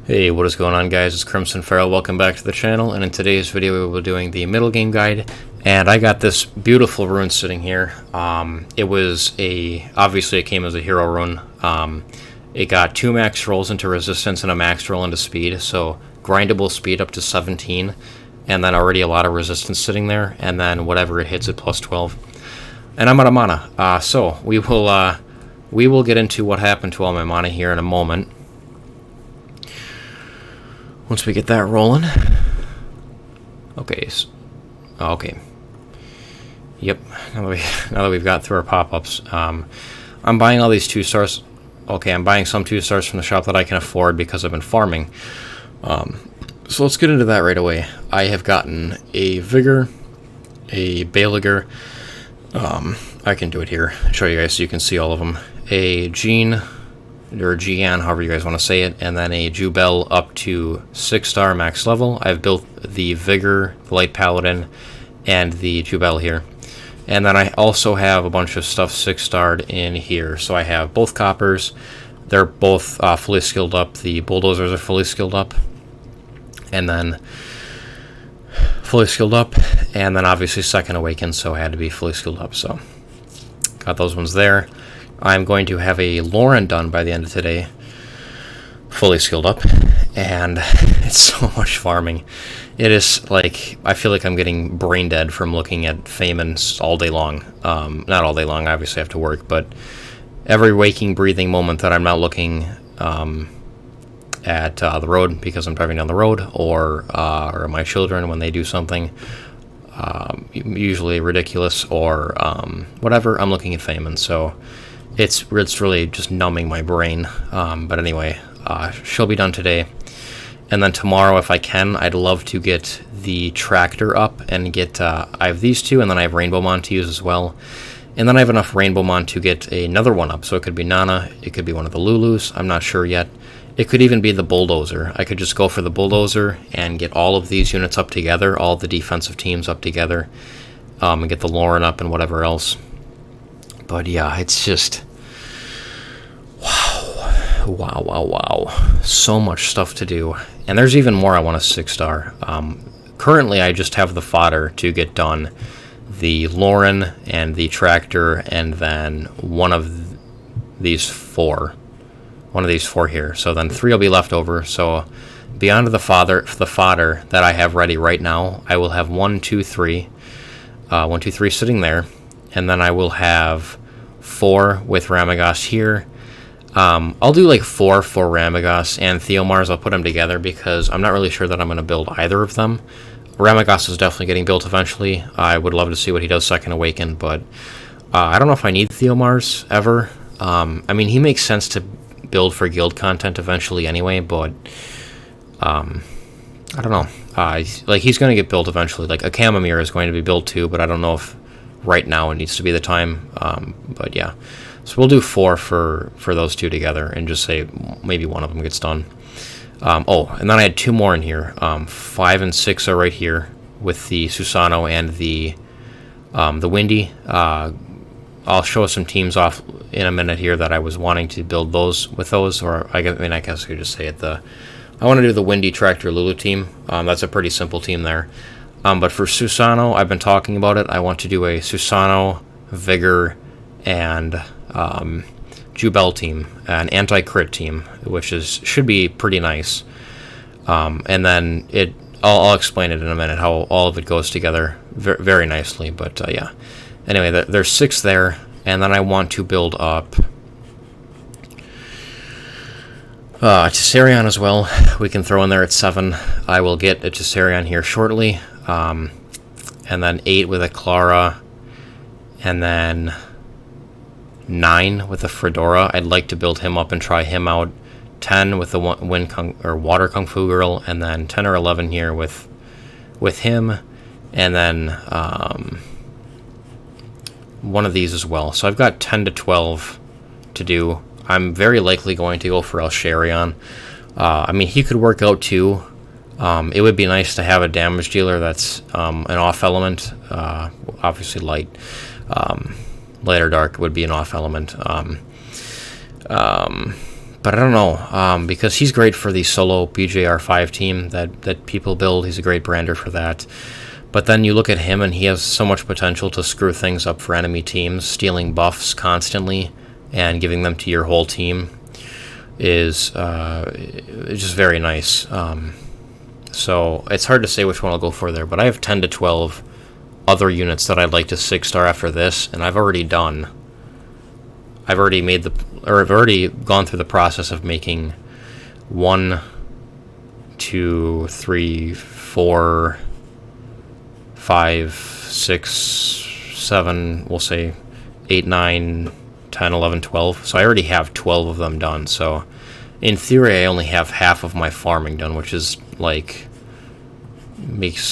Hey, what is going on, guys? It's Crimson Feral. Welcome back to the channel, and in today's video we will be doing the middle game guide. And I got this beautiful rune sitting here. Obviously it came as a hero rune. It got 2 max rolls into resistance and a max roll into speed, so grindable speed up to 17, and then already a lot of resistance sitting there, and then whatever it hits at plus 12. And I'm out of mana, so we will get into what happened to all my mana here in a moment. Once we get that rolling. Okay. Okay. Yep. Now that we've got through our pop-ups, I'm buying all these 2-stars. Okay, I'm buying some 2-stars from the shop that I can afford because I've been farming. So let's get into that right away. I have gotten a Vigor, a Baliger. I can do it here. I'll show you guys so you can see all of them. A Jean, or Gian, however you guys want to say it, and then a Jubel up to 6-star max level. I've built the Vigor, the Light Paladin, and the Jubel here. And then I also have a bunch of stuff 6-starred in here. So I have both Coppers. They're both fully skilled up. The Bulldozers are fully skilled up. And then obviously Second Awaken, so I had to be fully skilled up. So got those ones there. I'm going to have a Lauren done by the end of today, fully skilled up, and it's so much farming. It is like, I feel like I'm getting brain dead from looking at Famines all day long. Not all day long, obviously I have to work, but every waking, breathing moment that I'm not looking at the road because I'm driving down the road, or my children when they do something, usually ridiculous, or whatever, I'm looking at Famine, so it's really just numbing my brain. But anyway, she'll be done today. And then tomorrow, if I can, I'd love to get the tractor up and get, I have these two, and then I have Rainbow Mon to use as well. And then I have enough Rainbow Mon to get another one up. So it could be Nana, it could be one of the Lulus, I'm not sure yet. It could even be the Bulldozer. I could just go for the Bulldozer and get all of these units up together, all the defensive teams up together, and get the Lauren up and whatever else. But yeah, it's just, wow. So much stuff to do. And there's even more I want to 6-star. Currently, I just have the fodder to get done. The Lauren and the tractor, and then one of these four. One of these four here. So then 3 will be left over. So beyond the fodder that I have ready right now, I will have 1, 2, 3. 1, 2, 3 sitting there. And then I will have 4 with Ramagos here. I'll do like 4 for Ramagos and Theomars. I'll put them together because I'm not really sure that I'm going to build either of them. Ramagos is definitely getting built eventually. I would love to see what he does Second Awaken, but I don't know if I need Theomars ever. I mean, he makes sense to build for guild content eventually anyway, but I don't know. Like, he's going to get built eventually. Like, a Chamomere is going to be built too, but I don't know if right now it needs to be the time. But yeah. So we'll do 4 for those two together, and just say maybe one of them gets done. And then I had 2 more in here. 5 and 6 are right here with the Susano and the Windy. I'll show some teams off in a minute here that I was wanting to build those with those, or I guess I could just say it. I want to do the Windy Tractor Lulu team. That's a pretty simple team there. But for Susano, I've been talking about it. I want to do a Susano, Vigor, and Jubel team, an anti-crit team, which should be pretty nice. And then I'll explain it in a minute how all of it goes together very nicely. But yeah. Anyway, there's 6 there, and then I want to build up Tessarion as well. We can throw in there at 7. I will get a Tessarion here shortly, and then 8 with a Clara, and then 9 with a Fedora. I'd like to build him up and try him out. 10 with the Water Kung Fu Girl, and then 10 or 11 here with him, and then one of these as well. So I've got 10 to 12 to do. I'm very likely going to go for Elsharion. I mean, he could work out too. It would be nice to have a damage dealer that's an off element. Obviously light. Light or dark would be an off element. But I don't know, because he's great for the solo BJR5 team that people build. He's a great brander for that. But then you look at him, and he has so much potential to screw things up for enemy teams. Stealing buffs constantly and giving them to your whole team is just very nice. So it's hard to say which one I'll go for there, but I have 10 to 12 other units that I'd like to 6-star after this, and I've already gone through the process of making 1, 2, 3, 4, 5, 6, 7, we'll say 8, 9, 10, 11, 12. So I already have 12 of them done. So in theory, I only have half of my farming done, which is like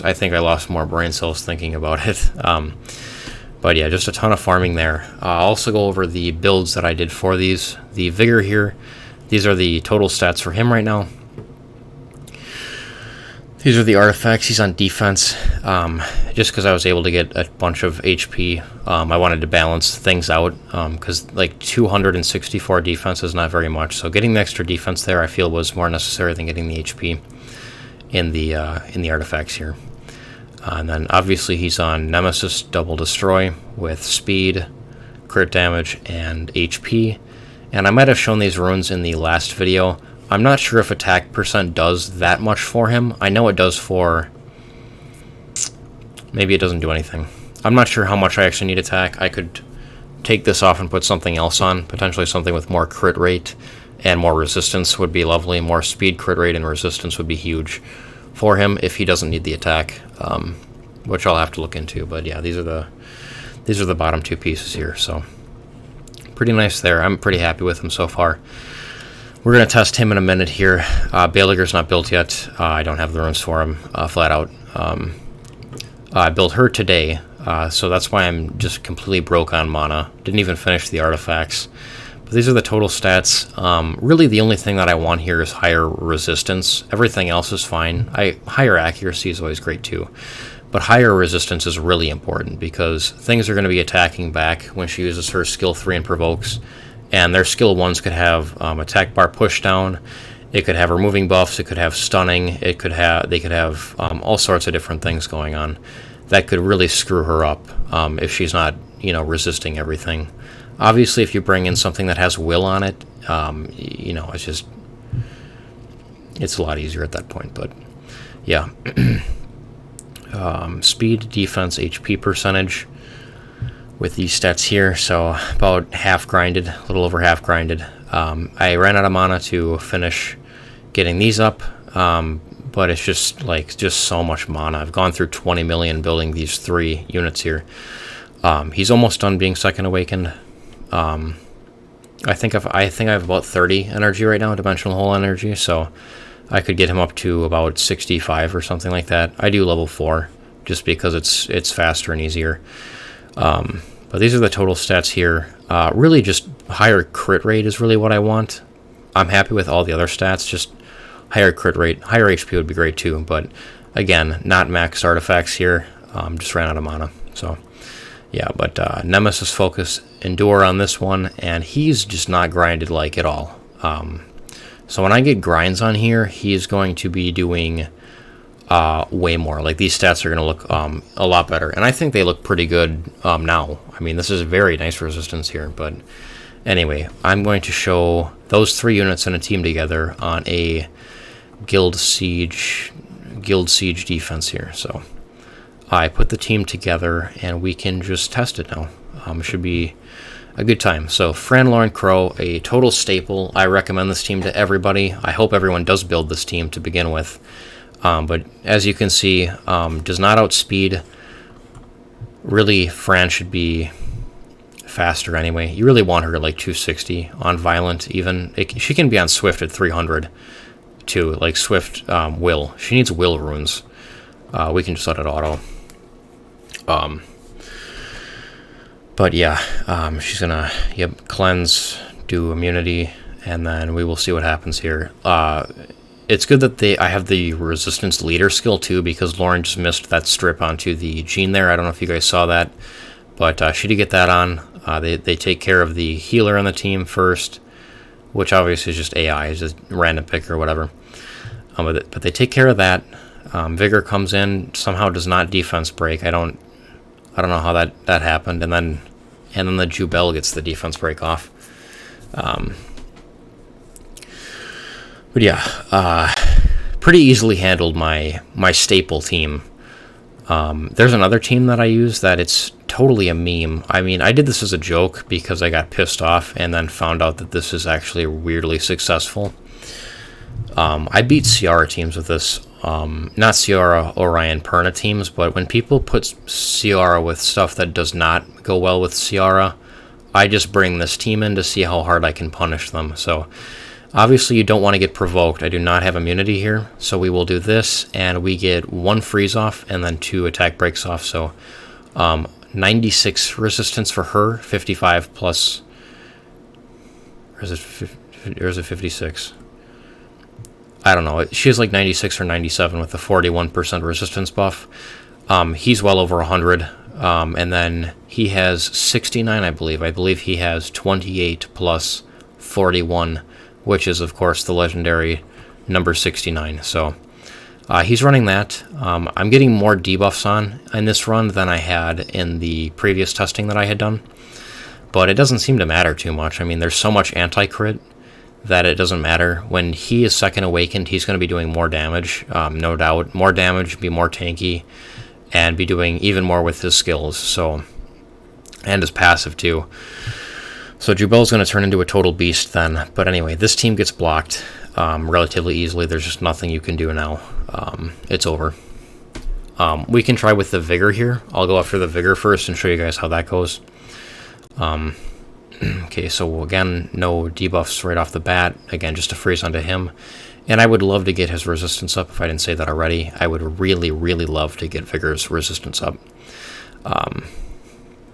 I think I lost more brain cells thinking about it. But yeah, just a ton of farming there. I'll also go over the builds that I did for these. The Vigor here, these are the total stats for him right now. These are the artifacts. He's on defense. Just because I was able to get a bunch of HP, I wanted to balance things out, because like 264 defense is not very much. So getting the extra defense there, I feel, was more necessary than getting the HP in the artifacts here. And then obviously he's on Nemesis Double Destroy with speed, crit damage, and HP. And I might have shown these runes in the last video. I'm not sure if attack percent does that much for him. I know it does for... Maybe it doesn't do anything. I'm not sure how much I actually need attack. I could take this off and put something else on. Potentially something with more crit rate and more resistance would be lovely. More speed, crit rate, and resistance would be huge for him if he doesn't need the attack, which I'll have to look into. But yeah, these are the bottom two pieces here, so pretty nice there. I'm pretty happy with him so far. We're going to test him in a minute here. Baleager's not built yet. I don't have the runes for him, flat out. I built her today, so that's why I'm just completely broke on mana. Didn't even finish the artifacts. But these are the total stats. Really the only thing that I want here is higher resistance. Everything else is fine. Higher accuracy is always great too. But higher resistance is really important because things are going to be attacking back when she uses her skill 3 and provokes. And their skill 1s could have attack bar push down. It could have removing buffs. It could have stunning. They could have all sorts of different things going on that could really screw her up if she's not, resisting everything. Obviously, if you bring in something that has will on it, it's a lot easier at that point. But yeah, speed, defense, HP percentage with these stats here. So about half grinded, a little over half grinded. I ran out of mana to finish getting these up, but it's just so much mana. I've gone through 20 million building these 3 units here. He's almost done being second awakened. I think I have about 30 energy right now, dimensional hole energy, so I could get him up to about 65 or something like that. I do level 4 just because it's faster and easier. But these are the total stats here. Really just higher crit rate is really what I want. I'm happy with all the other stats, just higher crit rate. Higher HP would be great too, but again, not maxed artifacts here. Just ran out of mana, so yeah. But Nemesis Focus Endure on this one, and he's just not grinded like at all. So when I get grinds on here, he's going to be doing way more. Like these stats are going to look a lot better, and I think they look pretty good now. I mean, this is very nice resistance here, but anyway, I'm going to show those 3 units in a team together on a Guild Siege defense here. So I put the team together, and we can just test it now. It should be a good time. So Fran Lauren Crow, a total staple. I recommend this team to everybody. I hope everyone does build this team to begin with. But as you can see, does not outspeed. Really, Fran should be faster anyway. You really want her at like 260 on Violent even. She can be on Swift at 300 too, like Swift Will. She needs Will runes. We can just let it auto. But yeah, she's gonna cleanse, do immunity, and then we will see what happens here. It's good that I have the resistance leader skill too, because Lauren just missed that strip onto the Jean there. I don't know if you guys saw that, but she did get that on. They take care of the healer on the team first, which obviously is just AI, is just random pick or whatever. But they take care of that. Vigor comes in, somehow does not defense break. I don't know how that happened, and then the Jubel gets the defense break off. But yeah, pretty easily handled my staple team. There's another team that I use that it's totally a meme. I mean, I did this as a joke because I got pissed off and then found out that this is actually weirdly successful. I beat Ciara teams with this. Not Ciara, Orion, Perna teams, but when people put Ciara with stuff that does not go well with Ciara, I just bring this team in to see how hard I can punish them. So obviously you don't want to get provoked. I do not have immunity here, so we will do this, and we get 1 freeze off and then 2 attack breaks off. So 96 resistance for her, 55 plus, or is it 56? I don't know. She has like 96 or 97 with the 41% resistance buff. He's well over 100. And then he has 69, I believe. I believe he has 28 plus 41, which is, of course, the legendary number 69. So he's running that. I'm getting more debuffs on in this run than I had in the previous testing that I had done. But it doesn't seem to matter too much. I mean, there's so much anti-crit that it doesn't matter. When he is second awakened, he's going to be doing more damage, no doubt. More damage, be more tanky, and be doing even more with his skills. So, and his passive too. So Jubel's going to turn into a total beast then. But anyway, this team gets blocked relatively easily. There's just nothing you can do now. It's over. We can try with the Vigor here. I'll go after the Vigor first and show you guys how that goes. Okay, so again, no debuffs right off the bat. Again, just a freeze onto him. And I would love to get his resistance up, if I didn't say that already. I would really, really love to get Vigor's resistance up.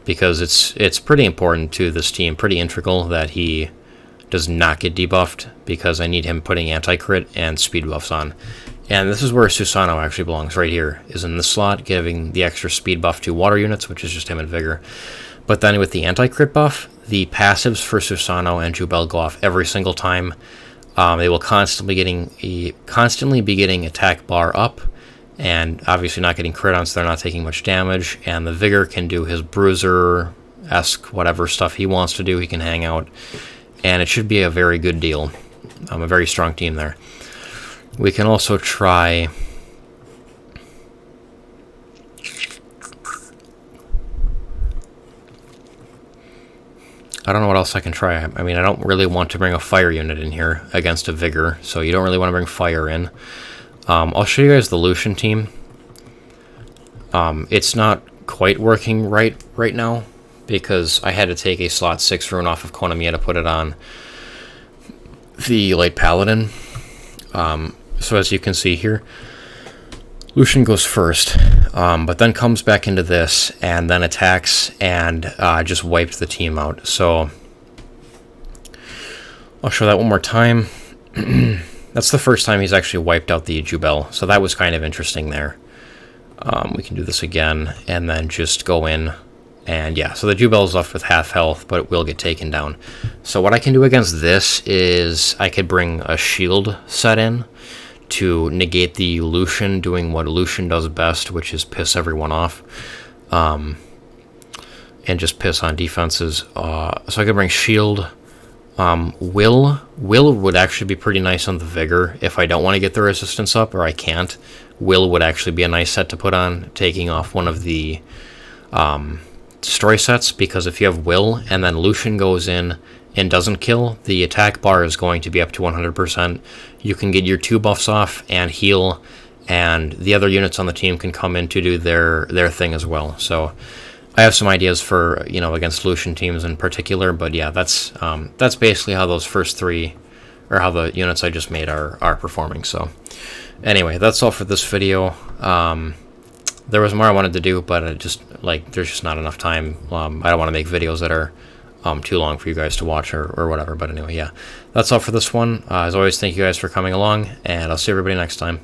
Because it's pretty important to this team, pretty integral that he does not get debuffed, because I need him putting anti-crit and speed buffs on. And this is where Susano actually belongs, right here, is in this slot, giving the extra speed buff to water units, which is just him and Vigor. But then with the anti-crit buff, the passives for Susano and Jubel go off every single time. They will constantly be getting attack bar up, and obviously not getting crit on, so they're not taking much damage. And the Vigor can do his Bruiser-esque whatever stuff he wants to do. He can hang out, and it should be a very good deal. A very strong team there. We can also try... I don't know what else I can try. I mean, I don't really want to bring a fire unit in here against a Vigor, so you don't really want to bring fire in. I'll show you guys the Lucian team. It's not quite working right now, because I had to take a slot 6 rune off of Konamiya to put it on the Light Paladin. So as you can see here, Lucian goes first, but then comes back into this and then attacks and just wiped the team out. So I'll show that one more time. That's the first time he's actually wiped out the Jubel, so that was kind of interesting there. We can do this again and then just go in, and yeah, so the Jubel is left with half health, but it will get taken down. So what I can do against this is I could bring a shield set in to negate the Lucian doing what Lucian does best, which is piss everyone off, and just piss on defenses. So I could bring shield. Will would actually be pretty nice on the Vigor if I don't want to get the resistance up, or I can't. Will would actually be a nice set to put on, taking off one of the destroy sets, because if you have Will and then Lucian goes in and doesn't kill, the attack bar is going to be up to 100%. You can get your 2 buffs off and heal, and the other units on the team can come in to do their thing as well. So I have some ideas for, against Lucian teams in particular, but yeah, that's basically how those first 3, or how the units I just made are performing. So anyway, that's all for this video. There was more I wanted to do, but there's just not enough time. I don't want to make videos that are too long for you guys to watch or whatever. But anyway, yeah, that's all for this one. As always, thank you guys for coming along, and I'll see everybody next time.